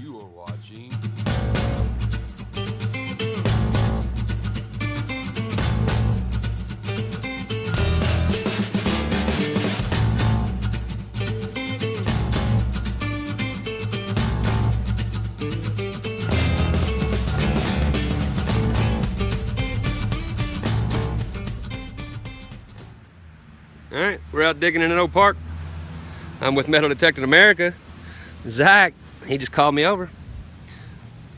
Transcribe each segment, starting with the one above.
You are watching All right, we're out digging in an old park. I'm with Metal Detecting America. Zach, he just called me over.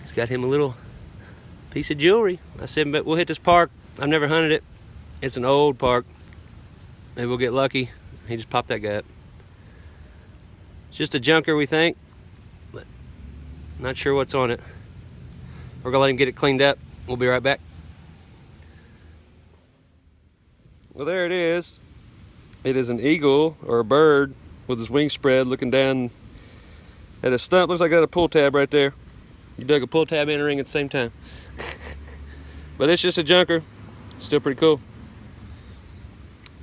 He's got him a little piece of jewelry. I said, but we'll hit this park. I've never hunted it. It's an old park. Maybe we'll get lucky. He just popped that guy up. It's just a junker, we think, but not sure what's on it. We're gonna let him get it cleaned up. We'll be right back. Well, there it is. It is an eagle or a bird with his wings spread looking down at a stump. Looks like I got a pull tab right there. You dug a pull tab and a ring at the same time. But it's just a junker. Still pretty cool.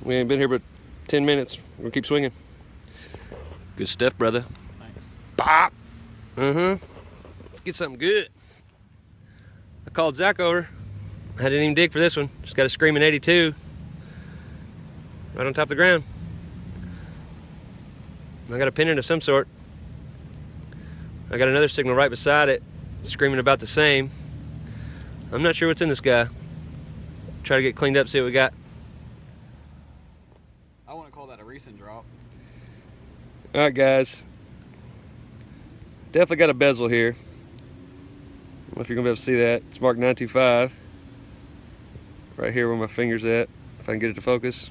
We ain't been here but 10 minutes. We'll keep swinging. Good stuff, brother. Thanks. Pop! Let's get something good. I called Zach over. I didn't even dig for this one. Just got a screaming 82. Right on top of the ground. I got a pendant of some sort. I got another signal right beside it, screaming about the same. I'm not sure what's in this guy. Try to get cleaned up, see what we got. I want to call that a recent drop. All right, guys. Definitely got a bezel here. I don't know if you're gonna be able to see that. It's marked 925. Right here where my finger's at, if I can get it to focus.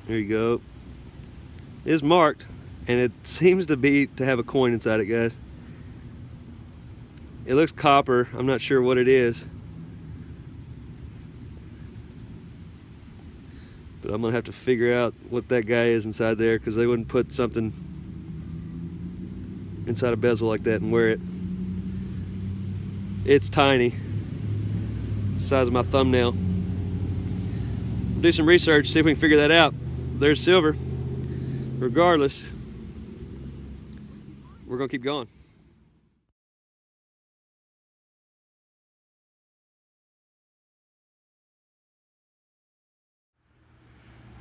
There you go. It is marked, and it seems to have a coin inside it, guys. It looks copper. I'm not sure what it is. But I'm gonna have to figure out what that guy is inside there, because they wouldn't put something inside a bezel like that and wear it. It's tiny. It's the size of my thumbnail. We'll do some research, see if we can figure that out. There's silver. Regardless, we're gonna keep going.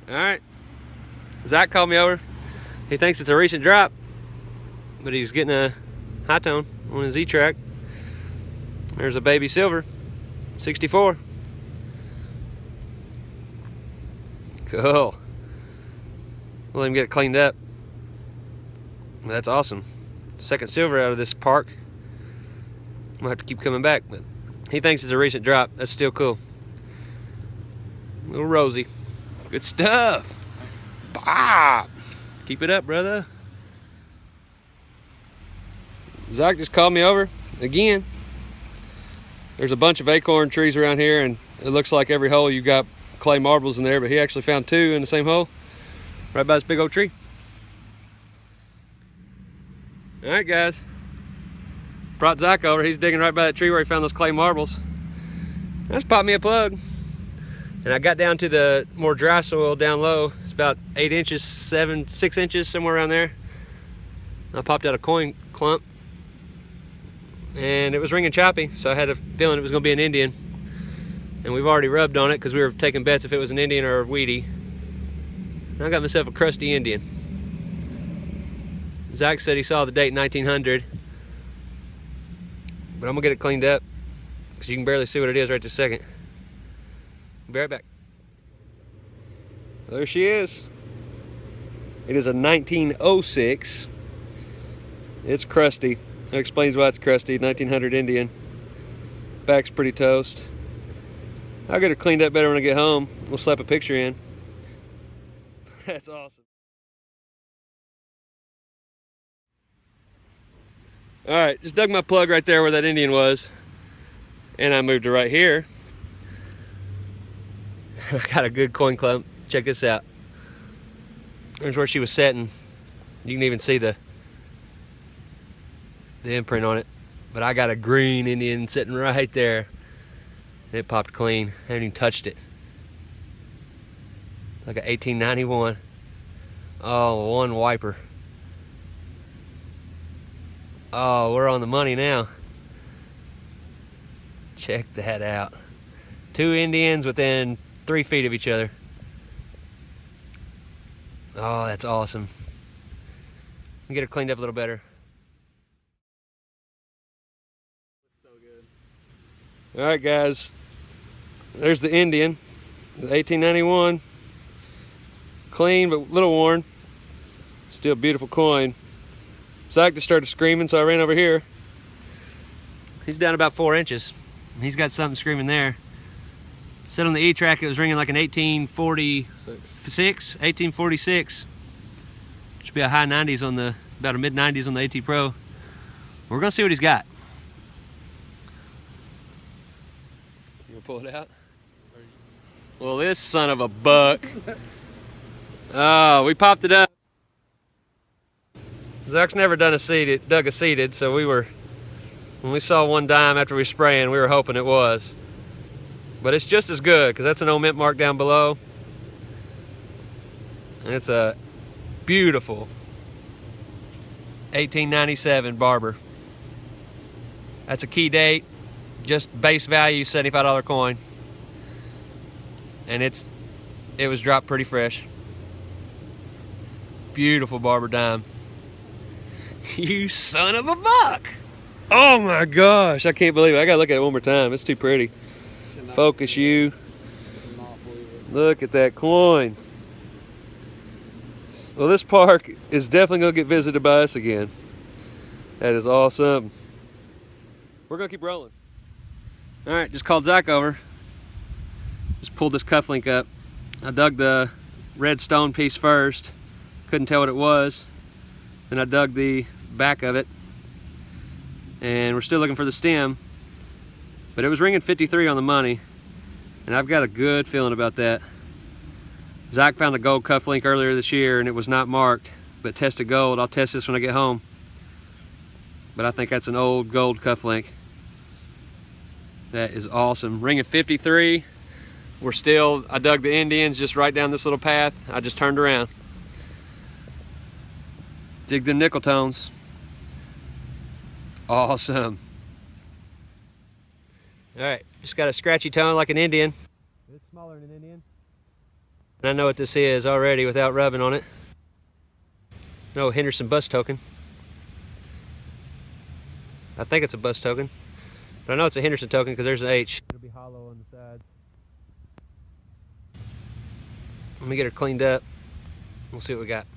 All right, Zach called me over. He thinks it's a recent drop, but he's getting a high tone on his E-track. There's a baby silver, 64. Cool. We'll let him get it cleaned up. That's awesome. Second silver out of this park. I'm gonna have to keep coming back, but he thinks it's a recent drop. That's still cool. A little rosy. Good stuff. Bob. Keep it up, brother. Zach just called me over again. There's a bunch of acorn trees around here, and it looks like every hole you got clay marbles in there, but he actually found two in the same hole right by this big old tree. All right, guys. Brought Zach over. He's digging right by that tree where he found those clay marbles. I just popped me a plug. And I got down to the more dry soil down low. It's about 8 inches, 6 inches, somewhere around there. I popped out a coin clump. And it was ringing choppy, so I had a feeling it was gonna be an Indian. And we've already rubbed on it because we were taking bets if it was an Indian or a weedy. And I got myself a crusty Indian. Zach said he saw the date 1900. But I'm gonna get it cleaned up because you can barely see what it is right this second. Be right back. There she is. It is a 1906. It's crusty. That explains why it's crusty. 1900 Indian. Back's pretty toast. I'll get it cleaned up better when I get home. We'll slap a picture in. That's awesome. All right, just dug my plug right there where that Indian was, and I moved it right here. I got a good coin clump. Check this out. There's where she was setting. You can even see the imprint on it. But I got a green Indian sitting right there. It popped clean. I haven't even touched it. Like a 1891. Oh, one wiper. Oh, we're on the money now. Check that out. 2 Indians within 3 feet of each other. Oh, that's awesome. Get her cleaned up a little better. So good. All right, guys. There's the Indian, the 1891. Clean, but a little worn. Still a beautiful coin. Zach just started screaming, so I ran over here. He's down about 4 inches. He's got something screaming there. Set on the E-track, it was ringing like an 1846. 1846. Should be a high 90s on the, about a mid 90s on the AT Pro. We're gonna see what he's got. You gonna pull it out? Well, this son of a buck. Oh, we popped it up. Zach's never done dug a seated, so when we saw one dime after we were spraying, we were hoping it was. But it's just as good, because that's an old mint mark down below. And it's a beautiful 1897 Barber. That's a key date, just base value, $75 coin. And it was dropped pretty fresh. Beautiful Barber dime. You son of a buck! Oh my gosh, I can't believe it. I gotta look at it one more time. It's too pretty. Focus you. Look at that coin. Well, this park is definitely gonna get visited by us again. That is awesome. We're gonna keep rolling. All right, just called Zach over. Just pulled this cufflink up. I dug the red stone piece first. Couldn't tell what it was. Then I dug the back of it. And we're still looking for the stem. But it was ringing 53 on the money. And I've got a good feeling about that. Zach found a gold cufflink earlier this year and it was not marked, but tested gold. I'll test this when I get home. But I think that's an old gold cufflink. That is awesome. Ringing 53. I dug the Indians just right down this little path. I just turned around. Dig the nickel tones. Awesome. All right, just got a scratchy tone like an Indian. It's smaller than an Indian. And I know what this is already without rubbing on it. No Henderson bus token. I think it's a bus token. But I know it's a Henderson token because there's an H. It'll be hollow on the side. Let me get her cleaned up. We'll see what we got.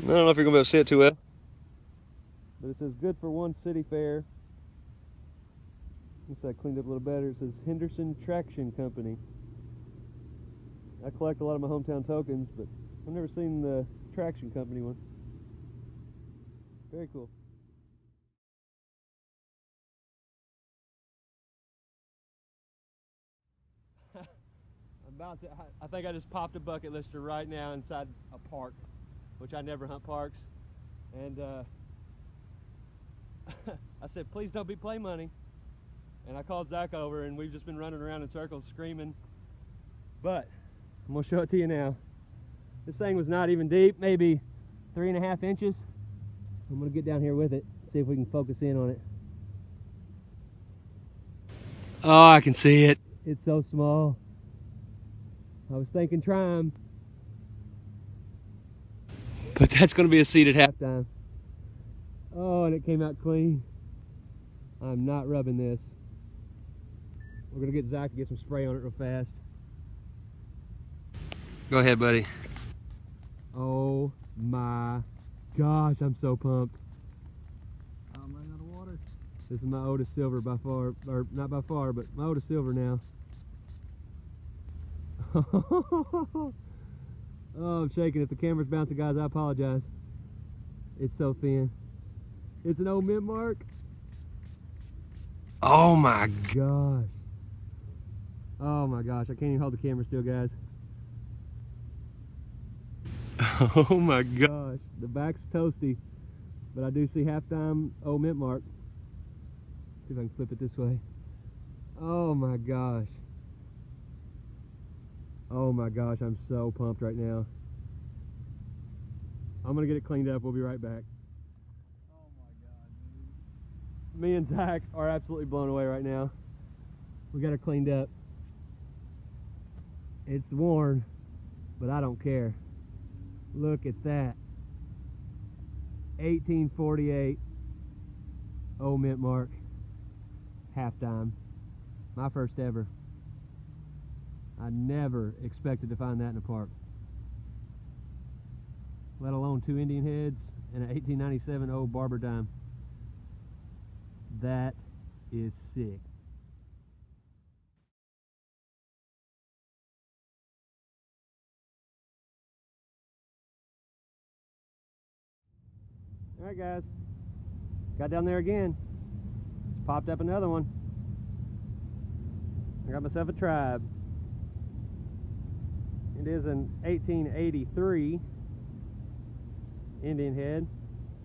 I don't know if you're going to be able to see it too well. But it says good for one city fair. Looks like cleaned up a little better. It says Henderson Traction Company. I collect a lot of my hometown tokens, but I've never seen the Traction Company one. Very cool. I think I just popped a bucket lister right now inside a park, which I never hunt parks. And I said, please don't be play money. And I called Zach over and we've just been running around in circles screaming. But I'm gonna show it to you now. This thing was not even deep, maybe 3.5 inches. I'm gonna get down here with it, see if we can focus in on it. Oh, I can see it. It's so small. I was thinking try 'em. But that's gonna be a seat at halftime. Oh, and it came out clean. I'm not rubbing this. We're gonna get Zach to get some spray on it real fast. Go ahead, buddy. Oh my gosh, I'm so pumped. I'm running out of water. This is my oldest silver by far, or not by far, but my oldest silver now. Oh, I'm shaking. If the camera's bouncing, guys, I apologize. It's so thin. It's an old mint mark. Oh my gosh. Oh my gosh, I can't even hold the camera still, guys. Oh my gosh, the back's toasty, but I do see halftime old mint mark. See if I can flip it this way. Oh my gosh. Oh my gosh, I'm so pumped right now. I'm gonna get it cleaned up. We'll be right back. Oh my god, dude. Me and Zach are absolutely blown away right now. We got it cleaned up. It's worn, but I don't care. Look at that. 1848 old mint mark. Half-dime. My first ever. I never expected to find that in a park. Let alone 2 Indian heads and an 1897 old barber dime. That is sick. Alright guys, got down there again. Just popped up another one. I got myself a tribe. It is an 1883 Indian head.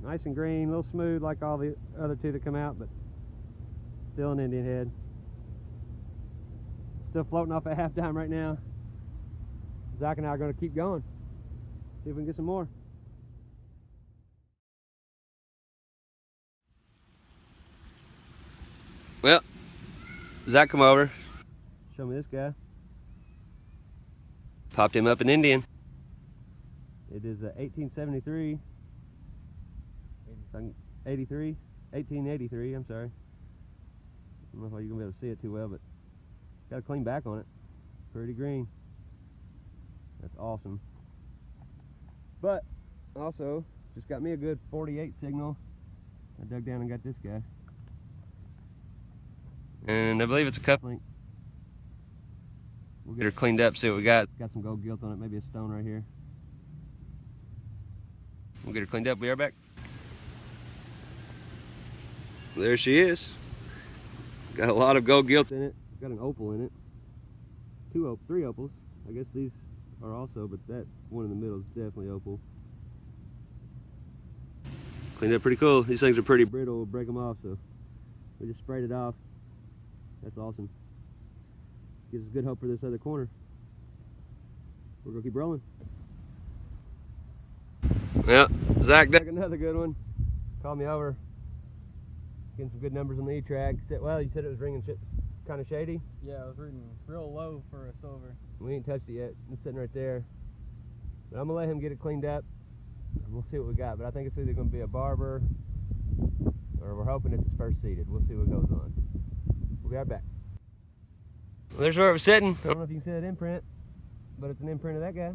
Nice and green, a little smooth like all the other two that come out, but still an Indian head. Still floating off at half-dime right now. Zach and I are going to keep going. See if we can get some more. Well, Zach come over. Show me this guy. Popped him up in Indian. It is a 1873. 1883, I'm sorry. I don't know if you're going to be able to see it too well, but got a clean back on it. Pretty green. That's awesome. But also, just got me a good 48 signal. I dug down and got this guy. And I believe it's a cup link. We'll get her cleaned up, see what we got. It's got some gold gilt on it, maybe a stone right here. We'll get her cleaned up, be right back. There she is. Got a lot of gold gilt in it. Got an opal in it. 3 opals. I guess these are also, but that one in the middle is definitely opal. Cleaned up pretty cool. These things are pretty brittle. We'll break them off, so we just sprayed it off. That's awesome. Gives us good hope for this other corner. We're gonna keep rolling. Yeah, Zach dug another good one. Called me over. Getting some good numbers on the E-track. Well, you said it was ringing kind of shady. Yeah, I was reading real low for a silver. We ain't touched it yet. It's sitting right there. But I'm gonna let him get it cleaned up. And we'll see what we got. But I think it's either gonna be a barber, or we're hoping it's first seated. We'll see what goes on. We'll be right back. Well, there's where it was sitting. I don't know if you can see that imprint, but it's an imprint of that guy.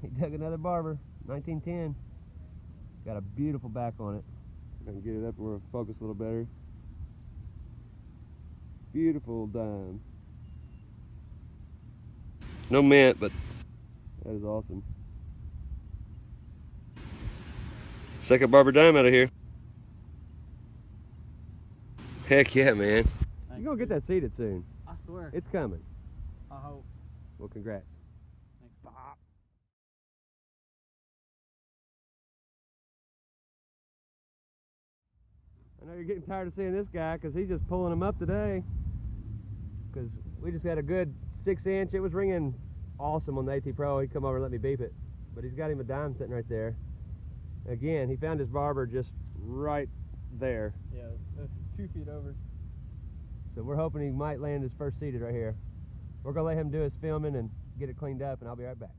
He dug another barber, 1910. Got a beautiful back on it. I can get it up where it'll focus a little better. Beautiful dime. No mint, but that is awesome. Second barber dime out of here. Heck yeah, man. You're gonna get that seated soon. I swear. It's coming. I hope. Well, congrats. Thanks. Stop. I know you're getting tired of seeing this guy because he's just pulling them up today. Because we just had a good 6-inch. It was ringing awesome on the AT Pro. He'd come over and let me beep it. But he's got him a dime sitting right there. Again, he found his barber just right there. Yeah, it's 2 feet over. So we're hoping he might land his first seated right here. We're going to let him do his filming and get it cleaned up, and I'll be right back.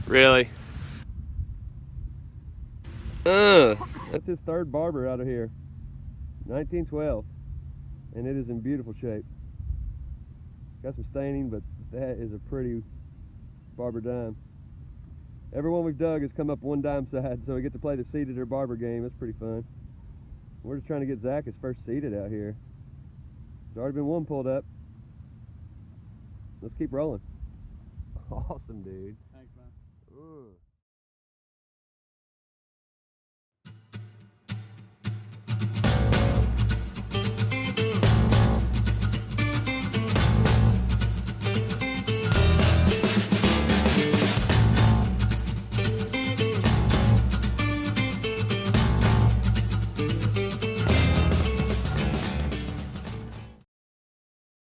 Really? That's his third barber out of here. 1912. And it is in beautiful shape. Got some staining, but that is a pretty barber dime. Everyone we've dug has come up one dime side, so we get to play the seated or barber game. That's pretty fun. We're just trying to get Zach his first seated out here. There's already been one pulled up. Let's keep rolling. Awesome, dude. Thanks, man.